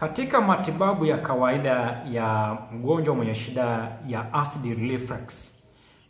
Katika matibabu ya kawaida ya mgonjwa mwenye shida ya acid reflux,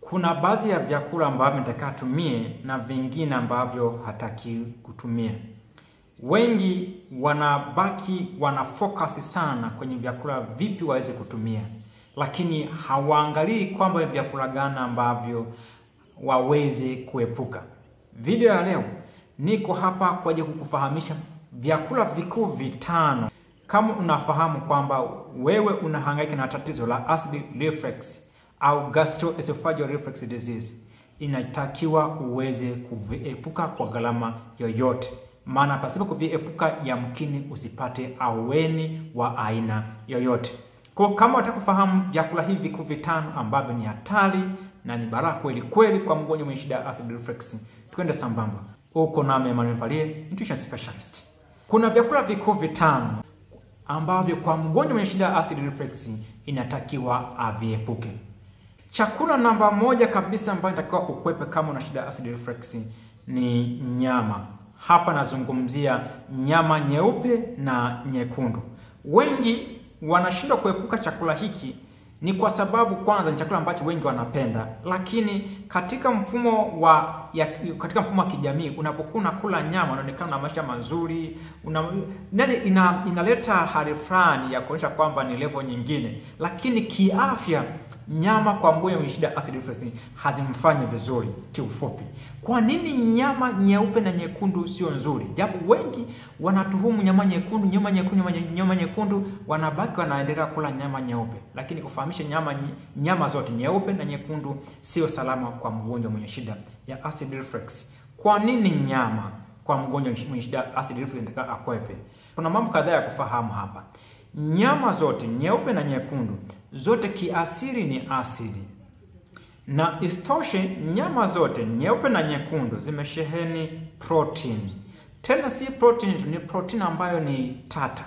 kuna baadhi ya vyakula ambavyo nitakaa tumie na vingine ambavyo hataki kutumia. Wengi wana focus sana kwenye vyakula vipi waweze kutumia, lakini hawaangalii kwamba vyakula gani ambavyo waweze kuepuka. Video ya leo niko hapa kwa ajili kukufahamisha vyakula vikuu vitano. Kama unafahamu kwamba wewe unahangaika na tatizo la acid reflux au gastroesophageal reflux disease, inatakiwa uweze kuviepuka kwa gharama yoyote. Maana pasipo kuviepuka yamkini usipate aweni wa aina yoyote. Kwa kama unataka kufahamu vyakula hivi vikuu vitano ambavyo ni hatari na ni baraka kweli kweli kwa mgonjwa mwenye shida ya acid reflux, twende sambamba. Uko nami Emmanuel Mpalie, nutrition specialist. Kuna vyakula vikuu vitano ambavyo kwa mgonjwa mwenye shida ya acid reflux inatakiwa aviepuke. Chakula namba moja kabisa ambayo inatakiwa ukwepe kama una shida ya acid reflux ni nyama. Hapa nazungumzia nyama nyeupe na nyekundu. Wengi wanashindwa kuepuka chakula hiki ni kwa sababu kwanza ni chakula ambacho wengi wanapenda, lakini katika mfumo wa kijamii unapokuwa unakula nyama unaonekana na maisha mazuri, inaleta hali fulani ya kuonyesha kwamba ni level nyingine, lakini kiafya nyama kwa mgonjwa mwenye shida ya acid reflux hazimfanyi vizuri. Kiufupi, kwa nini nyama nyeupe na nyekundu sio nzuri? Japo wengi wanatuhumu nyama nyekundu, wanabaki wanaendelea kula nyama nyeupe, lakini kufahamisha nyama zote nyeupe na nyekundu sio salama kwa mgonjwa mwenye shida ya acid reflux. Kwa nini nyama kwa mgonjwa mwenye shida ya acid reflux nataka akwepe? Kuna mambo kadhaa ya kufahamu hapa. Nyama zote nyeupe na nyekundu zote kiasili ni asidi, na istoshe nyama zote nyeupe na nyekundu zimesheheni protein. Tena si protein tu, ni protein ambayo ni tata.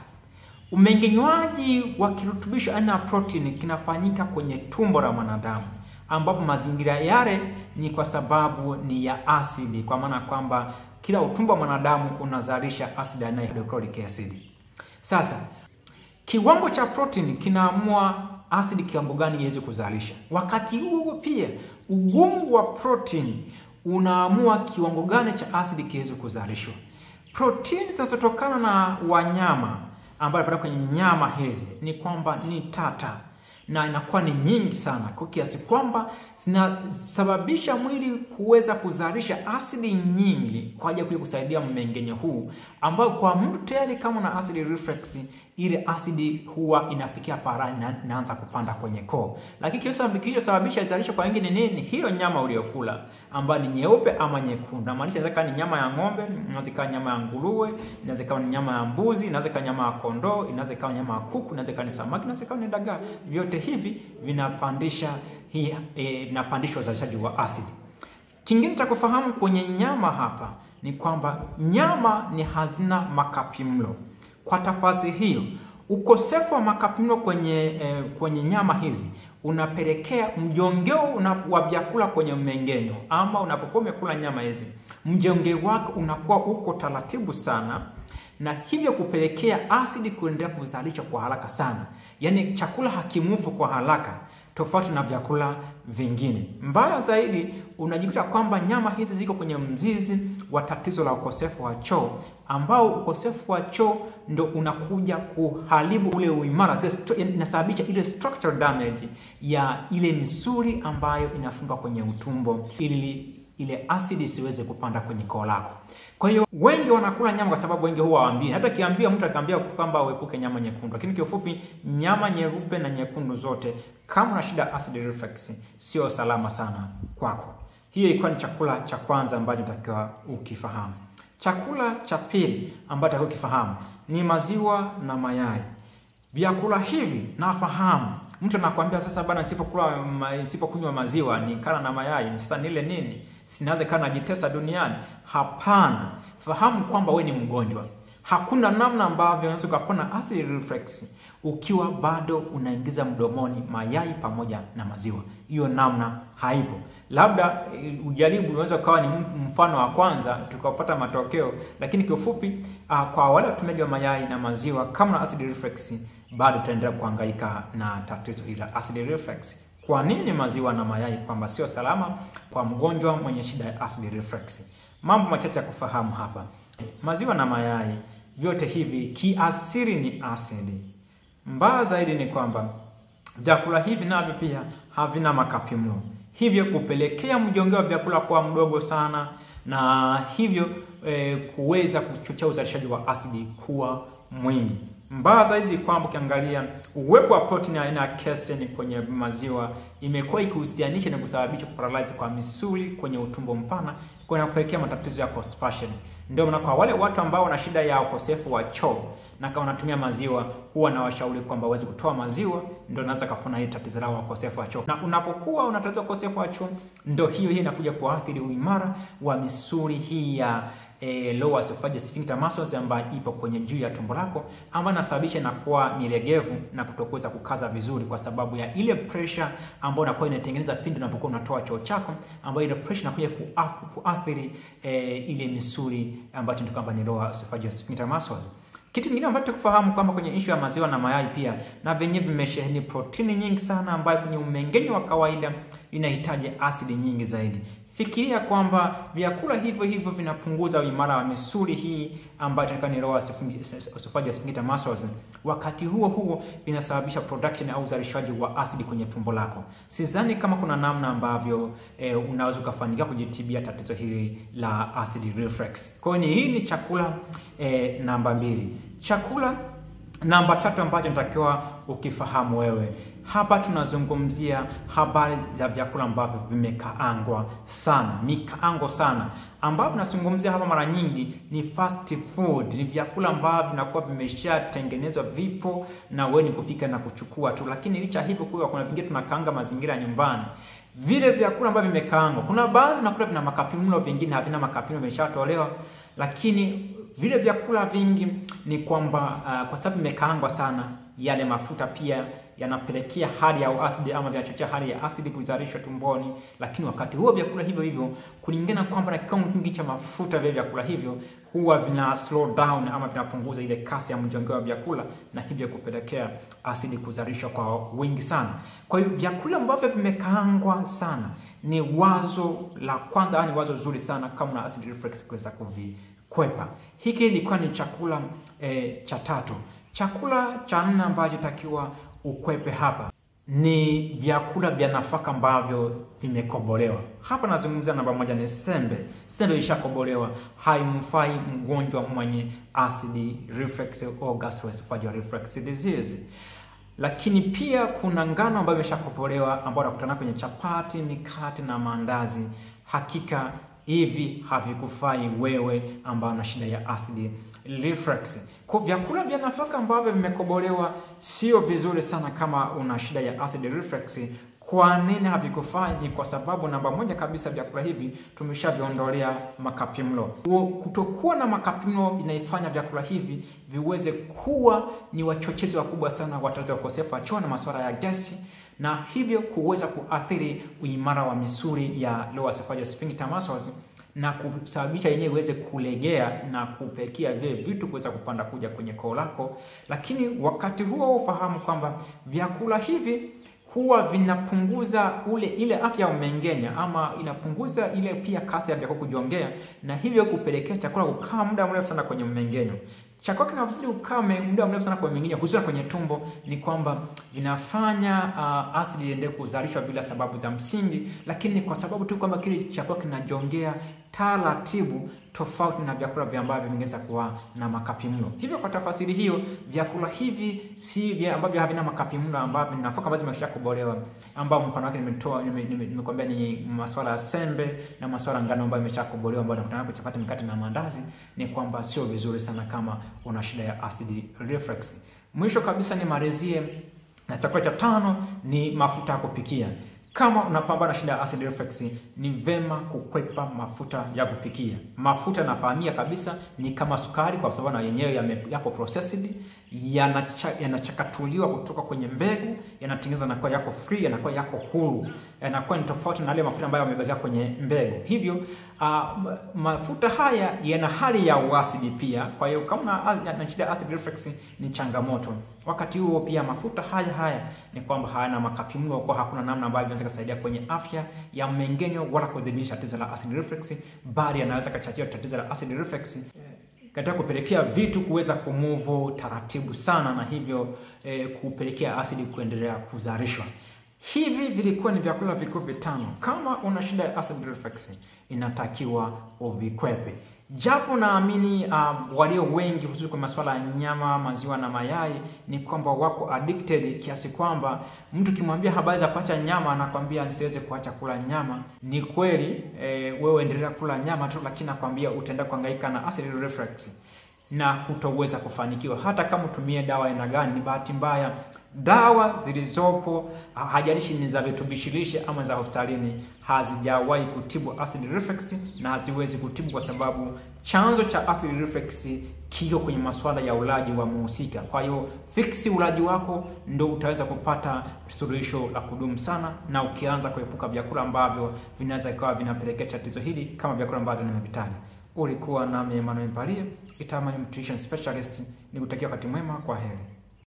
Umeng'enywaji wa kirutubisho aina ya protein kinafanyika kwenye tumbo la mwanadamu, ambapo mazingira yale ni kwa sababu ni ya asidi, kwa maana kwamba kila utumbo wa mwanadamu unazalisha asidi aina ya hydrochloric acid. Sasa kiwango cha protein kinaamua asidi kiwango gani iweze kuzalisha. Wakati huo pia ugumu wa protein unaamua kiwango gani cha asidi kiweze kuzalishwa. Protein zinazotokana na wanyama ambayo pata kwenye nyama hizi ni kwamba ni tata na inakuwa ni nyingi sana, kwa kiasi kwamba zinasababisha mwili kuweza kuzalisha asidi nyingi kwa ajili ya kusaidia mmeng'enyo huu, ambao kwa mtu tayari kama na acid reflux ile asidi huwa inafikia parani na inaanza kupanda kwenye koo. Lakini kilichosababisha izalishe kwa wingi ni nini? Hiyo nyama uliyokula ambayo ni nyeupe ama nyekundu. Maanisha inaweza kuwa ni nyama ya ng'ombe, inaweza kuwa nyama ya nguruwe, inaweza kuwa ni nyama ya mbuzi, inaweza kuwa nyama ya kondoo, inaweza kuwa nyama ya kuku, inaweza kuwa ni samaki, inaweza kuwa ni dagaa. Vyote hivi vinapandisha uzalishaji wa asidi. Kingine cha kufahamu kwenye nyama hapa ni kwamba nyama ni hazina makapimlo. Kwa tafasi hiyo, ukosefu wa makapimlo kwenye nyama hizi unapelekea mjongeo wa vyakula kwenye mmeng'enyo, ama unapokuwa umekula nyama hizi mjongeo wako unakuwa uko taratibu sana, na hivyo kupelekea asidi kuendelea kuzalishwa kwa haraka sana. Yaani chakula hakimuvu kwa haraka tofauti na vyakula vingine. Mbaya zaidi, unajikuta kwamba nyama hizi ziko kwenye mzizi wa tatizo la ukosefu wa choo, ambao ukosefu wa choo ndo unakuja kuharibu ule uimara, inasababisha ile structural damage ya ile misuli ambayo inafunga kwenye utumbo ili ile asidi isiweze kupanda kwenye koo lako. Kwa hiyo wengi wanakula nyama kwa sababu wengi huwa waambii. Hata kiambia mtu akaambia kwamba uepuke nyama nyekundu, lakini kiufupi nyama nyeupe na nyekundu zote kama una shida acid reflux sio salama sana kwako. Hiyo ilikuwa ni chakula cha kwanza ambacho natakiwa ukifahamu. Chakula cha pili ambacho natakiwa ukifahamu ni maziwa na mayai. Vyakula hivi nafahamu. Mtu anakuambia sasa bana, nisipokunywa maziwa ni kala na mayai, sasa nile nini? Sinaweza kana najitesa duniani. Hapana. Fahamu kwamba wewe ni mgonjwa. Hakuna namna ambavyo unaweza kupona acid reflux ukiwa bado unaingiza mdomoni mayai pamoja na maziwa. Hiyo namna haipo. Labda ujaribu, unaweza kawa ni mfano wa kwanza tukapata matokeo, lakini kiufupi kwa wale watumiaji wa mayai na maziwa kama na acid reflux, bado tutaendelea kuhangaika na tatizo hili la acid reflux. Kwa nini maziwa na mayai kwamba sio salama kwa mgonjwa mwenye shida ya acid reflux? Mambo machache ya kufahamu hapa. Maziwa na mayai vyote hivi kiasili ni asidi. Mbaya zaidi ni kwamba vyakula hivi navyo pia havina makapimlo, hivyo kupelekea mjongeo wa vyakula kuwa mdogo sana, na hivyo kuweza kuchochea uzalishaji wa asidi kuwa mwingi. Mbaya zaidi ni kwamba ukiangalia uwepo wa protein aina ya casein kwenye maziwa imekuwa ikihusianisha na kusababisha paralyze kwa misuli kwenye utumbo mpana, kwa kupelekea matatizo ya constipation. Ndio maana kwa wale watu ambao wana shida ya ukosefu wa choo na kama wanatumia maziwa, huwa na washauri kwamba waweze kutoa maziwa, ndio naweza kupona hii tatizo la ukosefu wa choo. Na unapokuwa unatatiza ukosefu wa choo, ndio hiyo inakuja kuathiri uimara wa misuli hii ya lower esophageal sphincter muscles ambayo ipo kwenye juu ya tumbo lako, ambayo inasababisha na kuwa milegevu na kutokuweza kukaza vizuri kwa sababu ya ile pressure ambayo inakuwa inatengeneza pindi unapokuwa unatoa choo chako, ambayo ile pressure inakuja kuathiri ile misuli ambayo ndio kwamba ni lower esophageal sphincter muscles. Kitu kingine ambacho tukufahamu kwamba kwenye issue ya maziwa na mayai pia na venyewe vimesheheni protini nyingi sana, ambayo kwenye umeng'enyo wa kawaida inahitaji asidi nyingi zaidi. Fikiria kwamba vyakula hivyo vinapunguza uimara wa misuli hii ambayo tunataka ni lower esophageal sphincter muscles. Wakati huo vinasababisha production au uzalishaji wa asidi kwenye tumbo lako. Sidhani kama kuna namna ambavyo unaweza kufanikiwa kujitibia tatizo hili la acid reflux. Kwa hiyo hii ni chakula namba 2. Chakula namba 3 ambacho natakiwa ukifahamu wewe. Hapa tunazungumzia habari za vyakula ambavyo vimekaangwa sana, mikaango sana. Ambavyo tunazungumzia hapa mara nyingi ni fast food, ni vyakula ambavyo vinakuwa vimeshatengenezwa, vipo na wewe ni kufika na kuchukua tu. Lakini licha hivyo kuna vingine tunakaanga mazingira ya nyumbani. Vile vyakula ambavyo vimekaangwa, kuna baadhi nakula vina makapimlo, vingine havina makapimlo, vimeshatolewa. Lakini vile vyakula vingi ni kwamba kwa sababu vimekaangwa sana, yale mafuta pia yanapelekea hali ya asidi ama vinachochea hali ya asidi kuzalishwa tumboni. Lakini wakati huo vyakula hivyo kulingana kwamba na kiwango kingi cha mafuta vya vyakula hivyo huwa vina slow down ama vinapunguza ile kasi ya mjongeo wa vyakula, na hivyo kupelekea asidi kuzalishwa kwa wingi sana. Kwa hiyo vyakula ambavyo vimekaangwa sana ni wazo la kwanza, ni wazo zuri sana kama na acid reflux kuweza kuvikwepa. Hiki ilikuwa ni chakula cha 3. Chakula cha 4 ambacho takiwa ukwepe hapa ni vyakula vya nafaka ambavyo vimekobolewa. Hapa nazungumzia namba 1 ni sembe. Sembe ishakobolewa, haimfai mgonjwa mwenye acid reflux au gastroesophageal reflux disease. Lakini pia kuna ngano ambayo imeshakobolewa ambayo unakutana kwenye chapati, mikate na mandazi. Hakika hivi havikufai wewe ambao una shida ya acid reflux. Kwa vyakula vya nafaka ambavyo vimekobolewa sio vizuri sana kama una shida ya acid reflux. Kwa nini havikufai? Ni kwa sababu namba 1 kabisa, vyakula hivi tumeshaviondolea makapimlo. Kutokuwa na makapimlo inaifanya vyakula hivi viweze kuwa ni wachochezi wakubwa sana wa tatizo la ukosefu wa choo na masuala ya gesi, na hivyo kuweza kuathiri uimara wa misuli ya lower esophageal sphincter muscles na kusababisha yenyewe iweze kulegea na kupelekea vile vitu kuweza kupanda kuja kwenye koo lako. Lakini wakati huo ufahamu kwamba vyakula hivi huwa vinapunguza ile afya ya umeng'enya, ama inapunguza ile pia kasi ya vyakula kujongea, na hivyo kupelekea chakula kukaa muda mrefu sana kwenye mmeng'enyo. Chakula kinapozidi kukaa muda mrefu sana kwenye mmeng'enyo, hususan kwenye tumbo, ni kwamba vinafanya asidi iendelee kuzalishwa bila sababu za msingi, lakini kwa sababu tu kwamba kile chakula kinajongea taratibu, tofauti na vyakula vya ambavyo vingeweza kuwa na makapimlo. Hivyo kwa tafasiri hiyo, vyakula hivi si vya ambavyo havina makapimlo, ambavyo ni nafaka ambazo zimeshakobolewa, ambao mfano wake nimekwambia ni masuala ya sembe na masuala ngano ambayo imeshakobolewa, ambayo tunakutana kwa chapati, mikate na mandazi, ni kwamba sio vizuri sana kama una shida ya acid reflux. Mwisho kabisa ni marezie na chakula cha 5 ni mafuta ya kupikia. Kama unapambana na shida ya acid reflux, ni vema kukwepa mafuta ya kupikia. Mafuta nafahamia kabisa ni kama sukari, kwa sababu na yenyewe yako processed, yanachakatuliwa kutoka kwenye mbegu, yanatengenezwa na kuwa yako free, yanakuwa yako huru, yanakuwa ni tofauti na yale mafuta ambayo yamebakia kwenye mbegu. Hivyo mafuta haya yana hali ya uasidi pia. Kwa hiyo kama una shida acid reflux ni changamoto. Wakati huo pia mafuta haya ni kwamba hayana makapi mno, kwa hakuna namna ambayo inaweza kusaidia kwenye afya ya mmeng'enyo wala kudhibiti tatizo la acid reflux, bali yanaweza kuchagia tatizo la acid reflux katika kupelekea vitu kuweza kumove taratibu sana, na hivyo kupelekea asidi kuendelea kuzalishwa. Hivi vilikuwa ni vyakula vikuu vitano. Kama una shida ya acid reflux inatakiwa uvikwepe. Japo naamini walio wengi hususan kwa masuala ya nyama, maziwa na mayai ni kwamba wako addicted kiasi kwamba mtu kimwambia habari za kuacha nyama anakwambia nisiweze kuacha kula nyama. Ni kweli wewe endelea kula nyama tu, lakini nakwambia utaenda kuhangaika na acid reflux na hutoweza kufanikiwa hata kama utumie dawa aina gani. Ni bahati mbaya dawa zilizopo, hajalishi ni za virutubishi ama za hospitalini, hazijawahi kutibu acid reflux na haziwezi kutibu, kwa sababu chanzo cha acid reflux kiko kwenye masuala ya ulaji wa muhusika. Kwa hiyo fix ulaji wako ndio utaweza kupata suluhisho la kudumu sana, na ukianza kuepuka vyakula ambavyo vinaweza kuwa vinapelekea tatizo hili kama vyakula ambavyo nimevitaja. Ulikuwa nami Emmanuel Mpalie, Itaama Nutrition Specialist. Nikutakia wakati mwema, kwa heri.